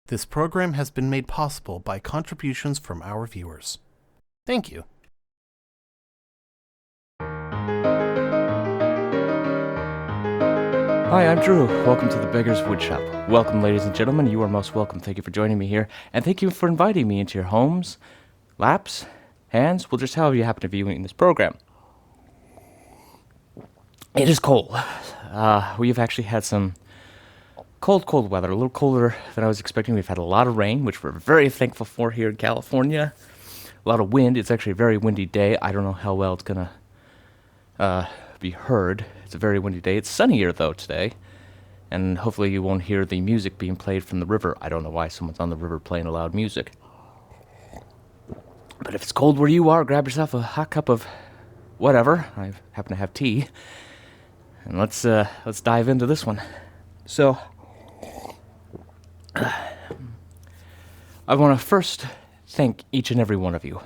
This program has been made possible by contributions from our viewers. Thank you. Hi, I'm Drew. Welcome to the Beggars Woodshop. Welcome, ladies and gentlemen. You are most welcome. Thank you for joining me here, and thank you for inviting me into your homes, laps, hands, well, just however you happen to be viewing this program. It is cold. We've actually had some cold weather, a little colder than I was expecting. We've had a lot of rain, which we're very thankful for here in California. A lot of wind. It's actually a very windy day. I don't know how well it's going to be heard. It's a very windy day. It's sunnier, though, today. And hopefully you won't hear the music being played from the river. I don't know why someone's on the river playing loud music. But if it's cold where you are, grab yourself a hot cup of whatever. I happen to have tea. And let's dive into this one. So, I want to first thank each and every one of you.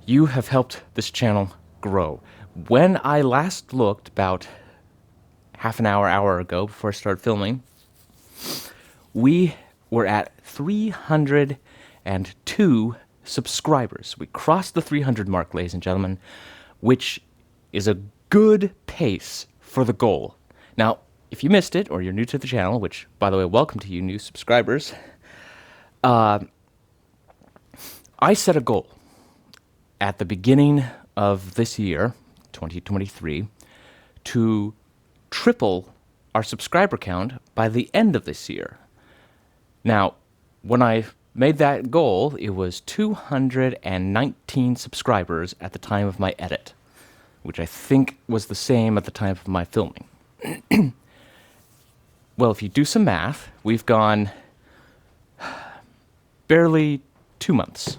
You have helped this channel grow. When I last looked, about half an hour ago, before I started filming, we were at 302 subscribers. We crossed the 300 mark, ladies and gentlemen, which is a good pace for the goal. Now, if you missed it, or you're new to the channel, which, by the way, welcome to you new subscribers, I set a goal at the beginning of this year, 2023, to triple our subscriber count by the end of this year. Now, when I made that goal, it was 219 subscribers at the time of my edit, which I think was the same at the time of my filming. Well, if you do some math, we've gone barely 2 months.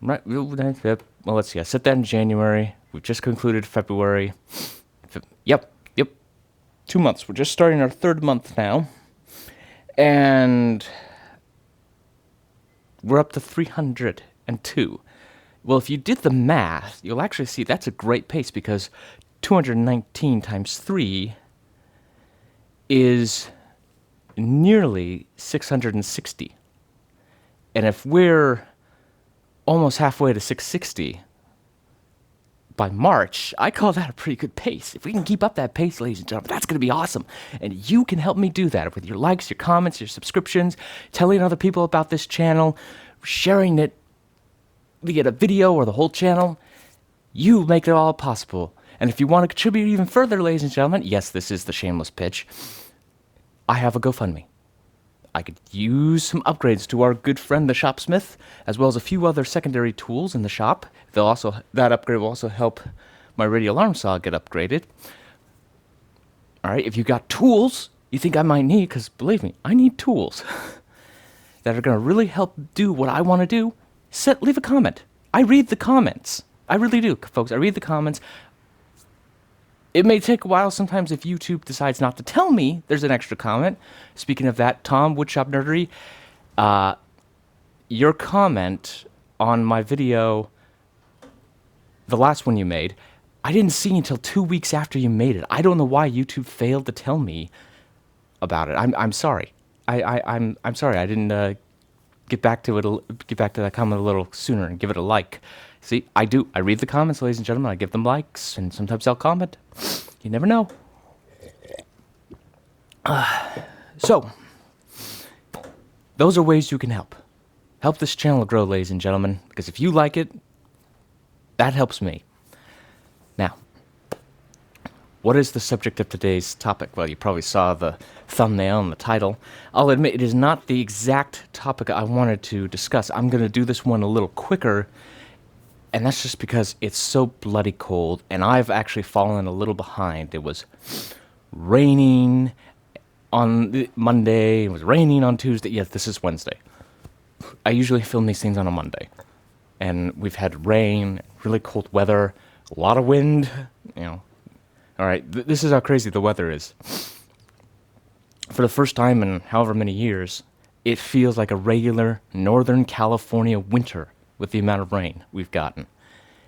Right? Well, let's see. I set that in January. We've just concluded February. Yep. 2 months. We're just starting our third month now. And we're up to 302. Well, if you did the math, you'll actually see that's a great pace, because 219 times 3 is nearly 660. And if we're almost halfway to 660 by March, I call that a pretty good pace. If we can keep up that pace, ladies and gentlemen, that's going to be awesome. And you can help me do that with your likes, your comments, your subscriptions, telling other people about this channel, sharing it via a video or the whole channel. You make it all possible. And if you want to contribute even further, ladies and gentlemen, yes, this is the shameless pitch, I have a GoFundMe. I could use some upgrades to our good friend, the Shopsmith, as well as a few other secondary tools in the shop. That upgrade will also help my radio alarm saw get upgraded. All right, if you got tools you think I might need, because believe me, I need tools that are going to really help do what I want to do, leave a comment. I read the comments. I really do, folks. I read the comments. It may take a while sometimes if YouTube decides not to tell me there's an extra comment. Speaking of that, Tom, Woodshop Nerdery, your comment on my video, the last one you made, I didn't see until 2 weeks after you made it. I don't know why YouTube failed to tell me about it. I'm sorry. I'm sorry. I didn't get back to that comment a little sooner and give it a like. See, I do. I read the comments, ladies and gentlemen. I give them likes, and sometimes I'll comment. You never know. So, those are ways you can help. Help this channel grow, ladies and gentlemen, because if you like it, that helps me. Now, what is the subject of today's topic? Well, you probably saw the thumbnail and the title. I'll admit it is not the exact topic I wanted to discuss. I'm going to do this one a little quicker, and that's just because it's so bloody cold, and I've actually fallen a little behind. It was raining on Monday, it was raining on Tuesday. Yes, this is Wednesday. I usually film these things on a Monday. And we've had rain, really cold weather, a lot of wind, All right, this is how crazy the weather is. For the first time in however many years, it feels like a regular Northern California winter with the amount of rain we've gotten.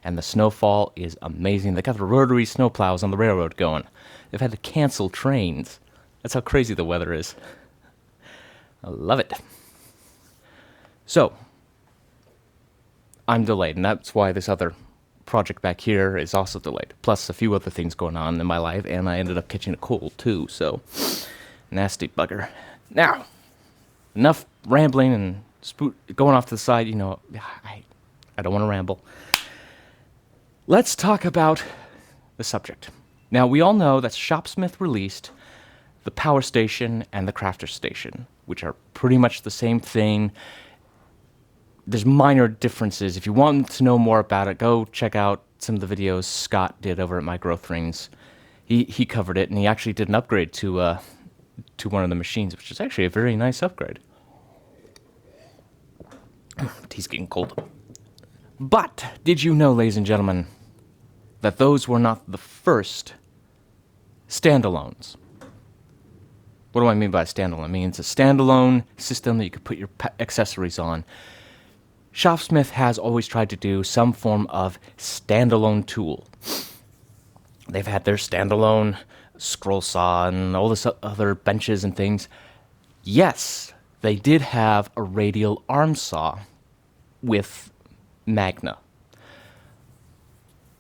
And the snowfall is amazing. They got the rotary snowplows on the railroad going. They've had to cancel trains That's how crazy the weather is. I love it. So, I'm delayed, and that's why this other project back here is also delayed. Plus a few other things going on in my life, and I ended up catching a cold too, so nasty bugger. Now, enough rambling and going off to the side, I don't want to ramble. Let's talk about the subject. Now, we all know that Shopsmith released the Power Station and the Crafter Station, which are pretty much the same thing. There's minor differences. If you want to know more about it, go check out some of the videos Scott did over at My Growth Rings. He covered it, and he actually did an upgrade to one of the machines, which is actually a very nice upgrade. Tea's getting cold. But did you know, ladies and gentlemen, that those were not the first standalones? What do I mean by standalone? I mean it's a standalone system that you could put your accessories on. Shopsmith has always tried to do some form of standalone tool. They've had their standalone scroll saw and all this other benches and things. Yes, they did have a radial arm saw with Magna.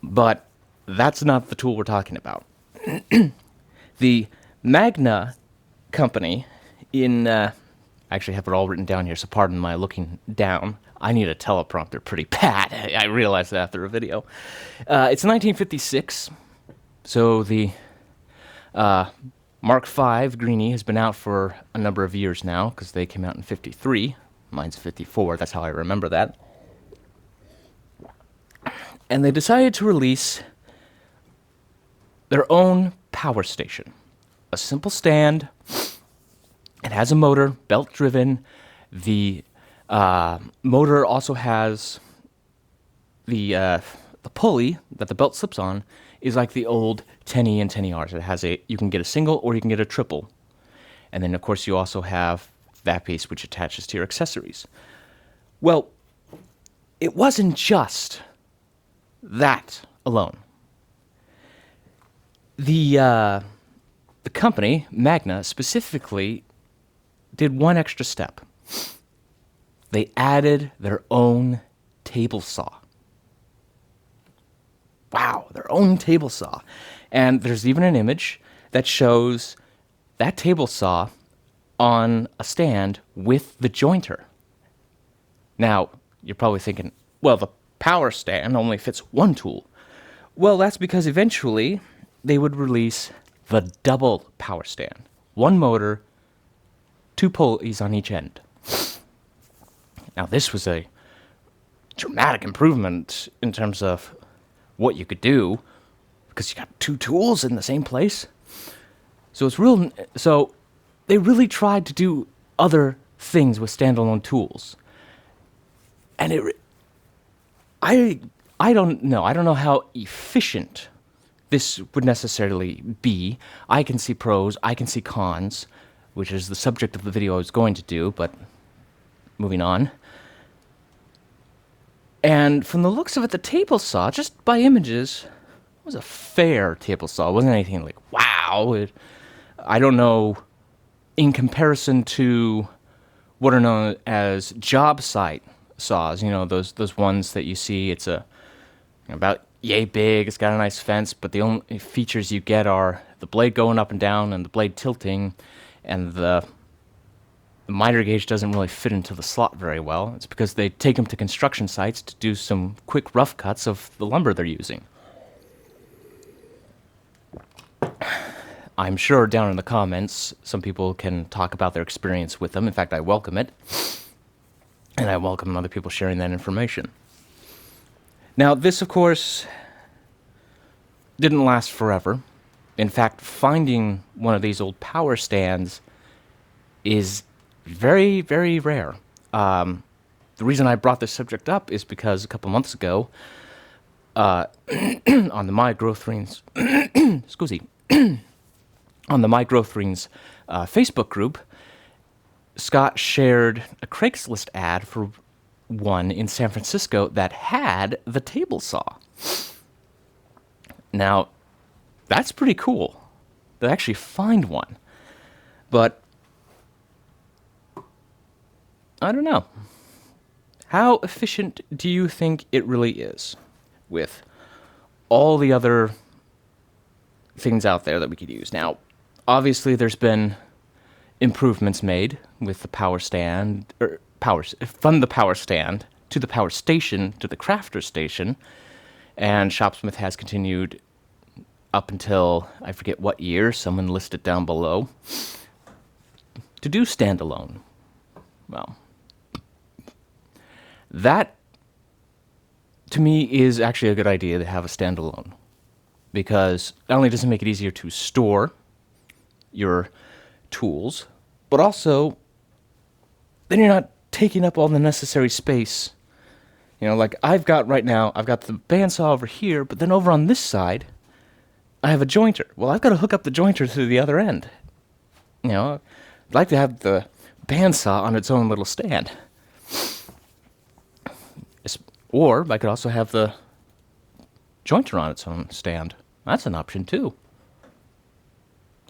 But that's not the tool we're talking about. The Magna company I actually have it all written down here, so pardon my looking down. I need a teleprompter pretty bad. I realized that after a video. It's 1956, so the Mark V Greenie has been out for a number of years now, because they came out in 53. Mine's 54, that's how I remember that. And they decided to release their own power station. A simple stand. It has a motor, belt-driven. The motor also has the pulley that the belt slips on is like the old 10E and 10ERs. It has you can get a single or you can get a triple. And then, of course, you also have that piece which attaches to your accessories. Well, it wasn't just that alone. The company, Magna, specifically did one extra step. They added their own table saw. Wow, their own table saw. And there's even an image that shows that table saw on a stand with the jointer. Now, you're probably thinking, well, the power stand only fits one tool. Well, that's because eventually they would release the double power stand. One motor, two pulleys on each end. Now, this was a dramatic improvement in terms of what you could do, because you got two tools in the same place. So So they really tried to do other things with standalone tools, and I don't know. I don't know how efficient this would necessarily be. I can see pros. I can see cons, which is the subject of the video I was going to do. But moving on. And from the looks of it, the table saw, just by images, was a fair table saw. It wasn't anything like, wow. I don't know, in comparison to what are known as job site saws, those ones that you see, it's about yay big, it's got a nice fence, but the only features you get are the blade going up and down and the blade tilting, and the miter gauge doesn't really fit into the slot very well. It's because they take them to construction sites to do some quick rough cuts of the lumber they're using. I'm sure down in the comments, some people can talk about their experience with them. In fact, I welcome it. And I welcome other people sharing that information. Now, this, of course, didn't last forever. In fact, finding one of these old power stands is very, very rare. The reason I brought this subject up is because a couple months ago, on the My Growth Rings, on the My Growth Rings Facebook group, Scott shared a Craigslist ad for one in San Francisco that had the table saw. Now, that's pretty cool. To actually find one. But I don't know. How efficient do you think it really is with all the other things out there that we could use? Now, obviously, there's been improvements made with the power stand, from the power stand to the power station to the crafter station, and Shopsmith has continued up until I forget what year, someone listed down below, to do standalone. Well, that to me is actually a good idea to have a standalone, because not only does it make it easier to store your tools, but also then you're not taking up all the necessary space. You know, like I've got right now, I've got the bandsaw over here, but then over on this side, I have a jointer. Well, I've got to hook up the jointer to the other end. You know, I'd like to have the bandsaw on its own little stand. Or I could also have the jointer on its own stand. That's an option too.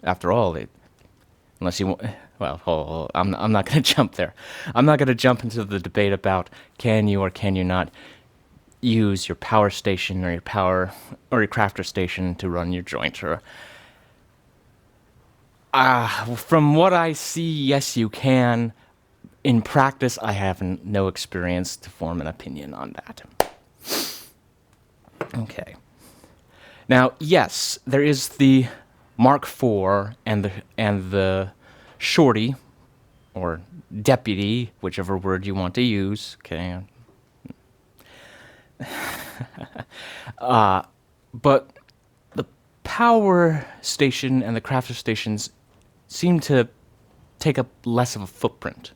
After all, unless you want, well, I'm not going to jump there. I'm not going to jump into the debate about can you or can you not use your power station or your crafter station to run your jointer. From what I see, yes, you can. In practice, I have no experience to form an opinion on that. Okay. Now, yes, there is the Mark IV and the Shorty, or Deputy, whichever word you want to use. Okay. But the power station and the crafter stations seem to take up less of a footprint.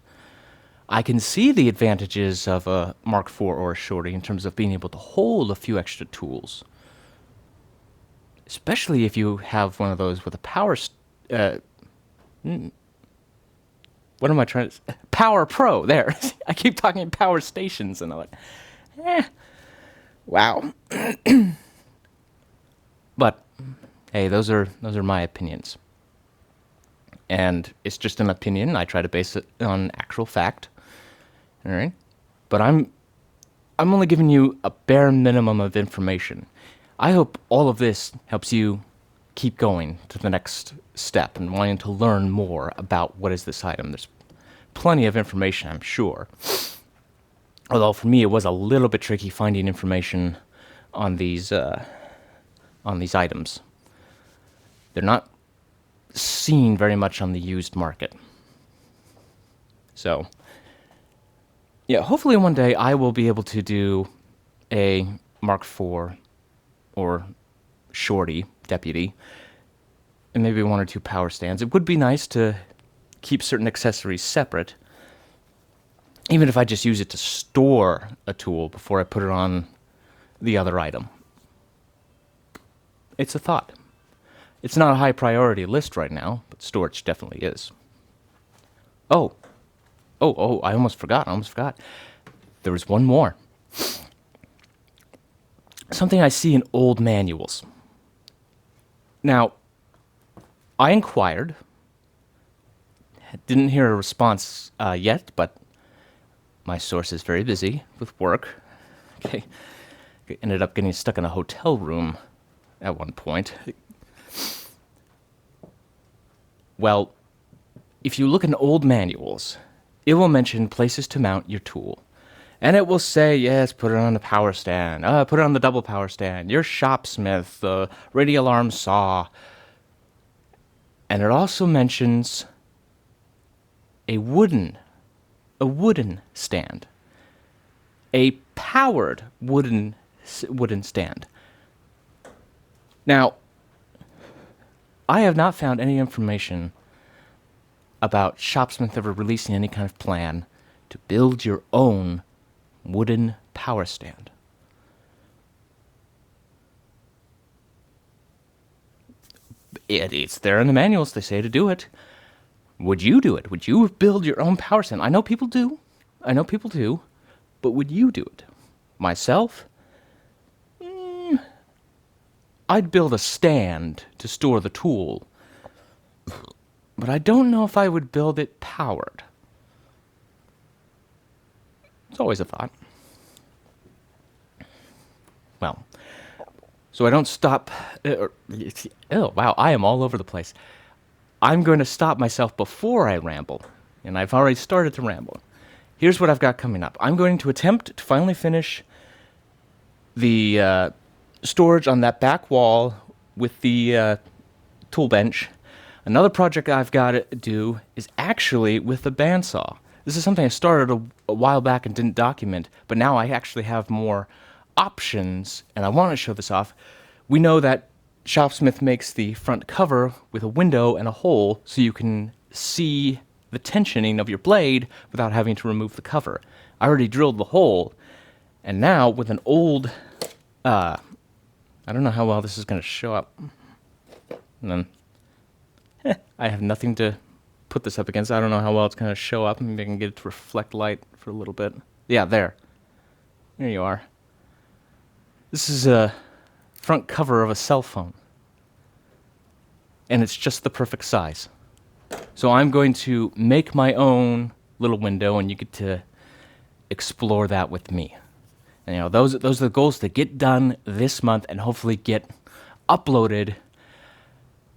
I can see the advantages of a Mark IV or a Shorty in terms of being able to hold a few extra tools. Especially if you have one of those with a power... what am I trying to... Power Pro, there. I keep talking power stations, and I'm like, wow. But, hey, those are my opinions. And it's just an opinion. I try to base it on actual fact. All right? But I'm only giving you a bare minimum of information. I hope all of this helps you keep going to the next step and wanting to learn more about what is this item. There's plenty of information, I'm sure. Although for me, it was a little bit tricky finding information on these items. They're not seen very much on the used market. So, yeah, hopefully one day I will be able to do a Mark IV or Shorty Deputy, and maybe one or two power stands. It would be nice to keep certain accessories separate, even if I just use it to store a tool before I put it on the other item. It's a thought. It's not a high priority list right now, but storage definitely is. Oh, I almost forgot. There was one more. Something I see in old manuals. Now, I inquired. Didn't hear a response yet, but my source is very busy with work. Okay. Ended up getting stuck in a hotel room at one point. Well, if you look in old manuals, it will mention places to mount your tool. And it will say, yes, put it on the power stand. Put it on the double power stand. Your Shopsmith, the radial arm saw. And it also mentions a wooden stand. A powered wooden stand. Now, I have not found any information about Shopsmith ever releasing any kind of plan to build your own wooden power stand. It's there in the manuals. They say to do it. Would you do it? Would you build your own power stand? I know people do. But would you do it? Myself? I'd build a stand to store the tool. but I don't know if I would build it powered. It's always a thought. Well, so I don't stop. Oh, wow, I am all over the place. I'm going to stop myself before I ramble, and I've already started to ramble. Here's what I've got coming up. I'm going to attempt to finally finish the storage on that back wall with the tool bench. Another project I've got to do is actually with the bandsaw. This is something I started a while back and didn't document, but now I actually have more options, and I want to show this off. We know that Shopsmith makes the front cover with a window and a hole so you can see the tensioning of your blade without having to remove the cover. I already drilled the hole, and now with an old, I don't know how well this is going to show up. And then, I have nothing to put this up against. I don't know how well it's going to show up. Maybe I can get it to reflect light for a little bit. Yeah, there. There you are. This is a front cover of a cell phone. And it's just the perfect size. So I'm going to make my own little window, and you get to explore that with me. And those are the goals to get done this month and hopefully get uploaded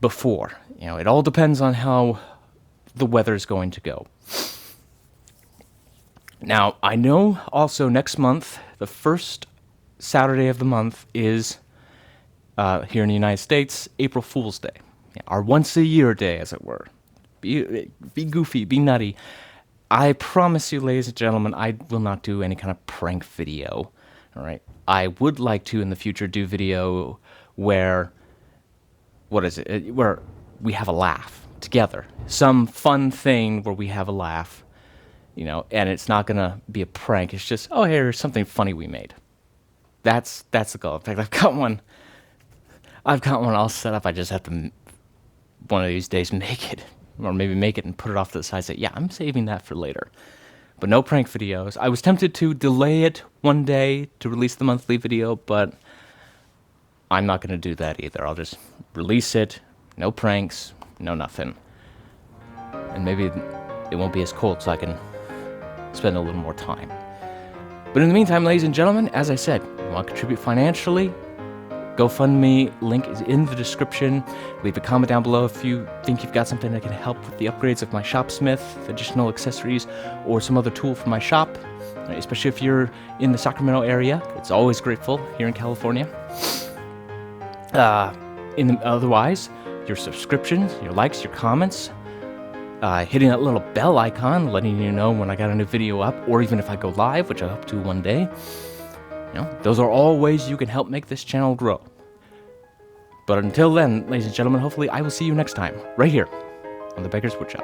before. It all depends on how the weather's going to go. Now, I know also next month, the first Saturday of the month is, here in the United States, April Fool's Day. Our once-a-year day, as it were. Be goofy, be nutty. I promise you, ladies and gentlemen, I will not do any kind of prank video. All right? I would like to, in the future, do video where, where we have a laugh together. Some fun thing where we have a laugh, and it's not going to be a prank. It's just, oh, here's something funny we made. That's the goal. In fact, I've got one all set up. I just have to, one of these days, make it. Or maybe make it and put it off to the side. Say, yeah, I'm saving that for later. But no prank videos. I was tempted to delay it one day to release the monthly video, but I'm not going to do that either. I'll just release it. No pranks. No nothing. And maybe it won't be as cold, so I can spend a little more time. But in the meantime, ladies and gentlemen, as I said, you want to contribute financially? GoFundMe link is in the description. Leave a comment down below if you think you've got something that can help with the upgrades of my Shopsmith, additional accessories, or some other tool for my shop, especially if you're in the Sacramento area. It's always grateful here in California. Otherwise, your subscriptions, your likes, your comments, hitting that little bell icon, letting you know when I got a new video up, or even if I go live, which I hope to one day. Those are all ways you can help make this channel grow. But until then, ladies and gentlemen, hopefully I will see you next time, right here on the Beggars Woodshop.